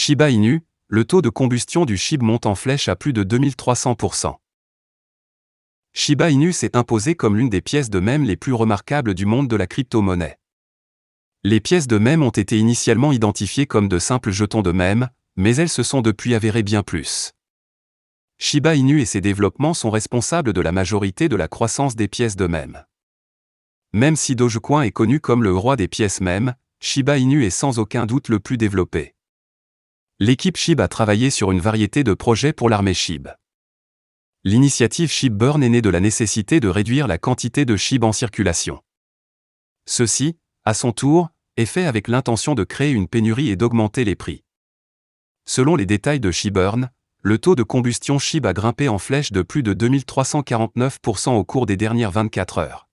Shiba Inu, le taux de combustion du SHIB monte en flèche à plus de 2300%. Shiba Inu s'est imposé comme l'une des pièces de mème les plus remarquables du monde de la crypto-monnaie. Les pièces de mème ont été initialement identifiées comme de simples jetons de mème, mais elles se sont depuis avérées bien plus. Shiba Inu et ses développements sont responsables de la majorité de la croissance des pièces de mème. Même si Dogecoin est connu comme le roi des pièces mème, Shiba Inu est sans aucun doute le plus développé. L'équipe SHIB a travaillé sur une variété de projets pour l'armée SHIB. L'initiative SHIB Burn est née de la nécessité de réduire la quantité de SHIB en circulation. Ceci, à son tour, est fait avec l'intention de créer une pénurie et d'augmenter les prix. Selon les détails de SHIB Burn, le taux de combustion SHIB a grimpé en flèche de plus de 2349% au cours des dernières 24 heures.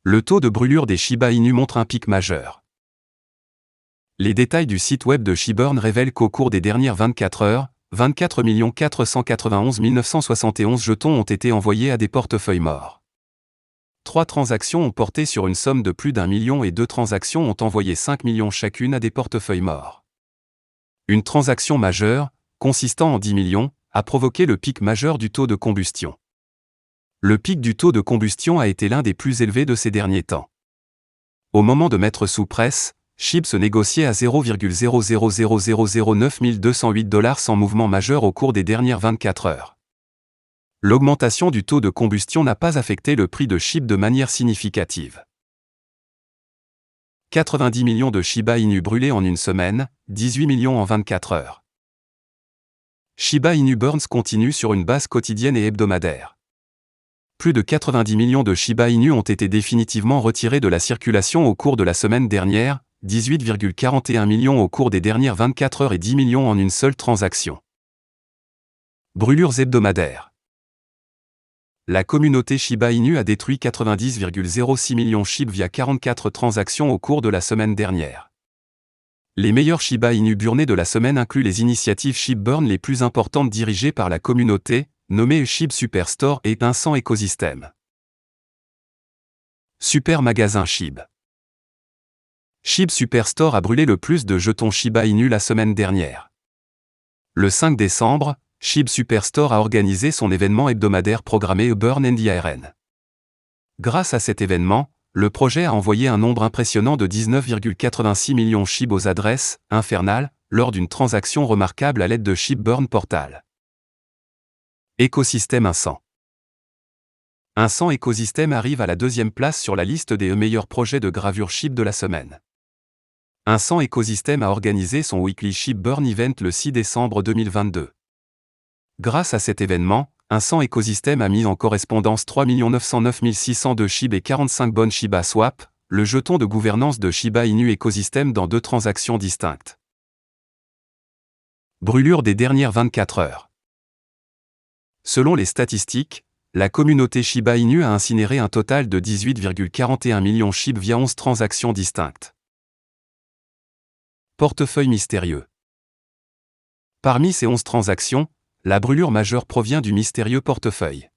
Le taux de brûlure des Shiba Inu montre un pic majeur. Les détails du site web de SHIB Burn révèlent qu'au cours des dernières 24 heures, 24 491 971 jetons ont été envoyés à des portefeuilles morts. 3 transactions ont porté sur une somme de plus d'1 million et 2 transactions ont envoyé 5 millions chacune à des portefeuilles morts. Une transaction majeure, consistant en 10 millions, a provoqué le pic majeur du taux de combustion. Le pic du taux de combustion a été l'un des plus élevés de ces derniers temps. Au moment de mettre sous presse, SHIB se négociait à 0,00009 208 $ sans mouvement majeur au cours des dernières 24 heures. L'augmentation du taux de combustion n'a pas affecté le prix de SHIB de manière significative. 90 millions de Shiba Inu brûlés en une semaine, 18 millions en 24 heures. Shiba Inu Burns continue sur une base quotidienne et hebdomadaire. Plus de 90 millions de Shiba Inu ont été définitivement retirés de la circulation au cours de la semaine dernière, 18,41 millions au cours des dernières 24 heures et 10 millions en une seule transaction. Brûlures hebdomadaires. La communauté Shiba Inu a détruit 90,06 millions SHIB via 44 transactions au cours de la semaine dernière. Les meilleurs Shiba Inu burnés de la semaine incluent les initiatives SHIB Burn les plus importantes dirigées par la communauté, nommées SHIB Superstore et 100 écosystèmes. Super magasin SHIB. SHIB Superstore a brûlé le plus de jetons Shiba Inu la semaine dernière. Le 5 décembre, SHIB Superstore a organisé son événement hebdomadaire programmé Burn and IRN. Grâce à cet événement, le projet a envoyé un nombre impressionnant de 19,86 millions SHIB aux adresses infernales lors d'une transaction remarquable à l'aide de SHIB Burn Portal. Écosystème 100. 100 écosystème arrive à la deuxième place sur la liste des meilleurs projets de gravure SHIB de la semaine. 100 écosystème a organisé son Weekly SHIB Burn Event le 6 décembre 2022. Grâce à cet événement, 100 écosystème a mis en correspondance 3 909 602 SHIB et 45 bonnes Shiba Swap, le jeton de gouvernance de Shiba Inu écosystème dans 2 transactions distinctes. Brûlure des dernières 24 heures. Selon les statistiques, la communauté Shiba Inu a incinéré un total de 18,41 millions SHIB via 11 transactions distinctes. Portefeuille mystérieux. Parmi ces 11 transactions, la brûlure majeure provient du mystérieux portefeuille.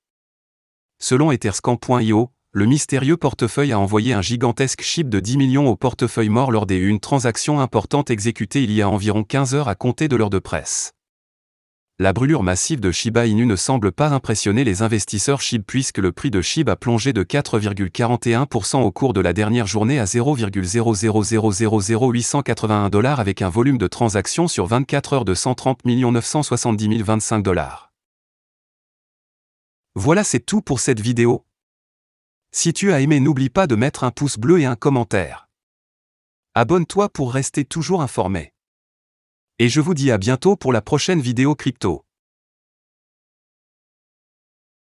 Selon Etherscan.io, le mystérieux portefeuille a envoyé un gigantesque SHIB de 10 millions au portefeuille mort lors d'une transaction importante exécutée il y a environ 15 heures à compter de l'heure de presse. La brûlure massive de Shiba Inu ne semble pas impressionner les investisseurs SHIB puisque le prix de SHIB a plongé de 4,41% au cours de la dernière journée à 0,0000881 $ avec un volume de transactions sur 24 heures de 130 970 025 $. Voilà, c'est tout pour cette vidéo. Si tu as aimé, n'oublie pas de mettre un pouce bleu et un commentaire. Abonne-toi pour rester toujours informé. Et je vous dis à bientôt pour la prochaine vidéo crypto.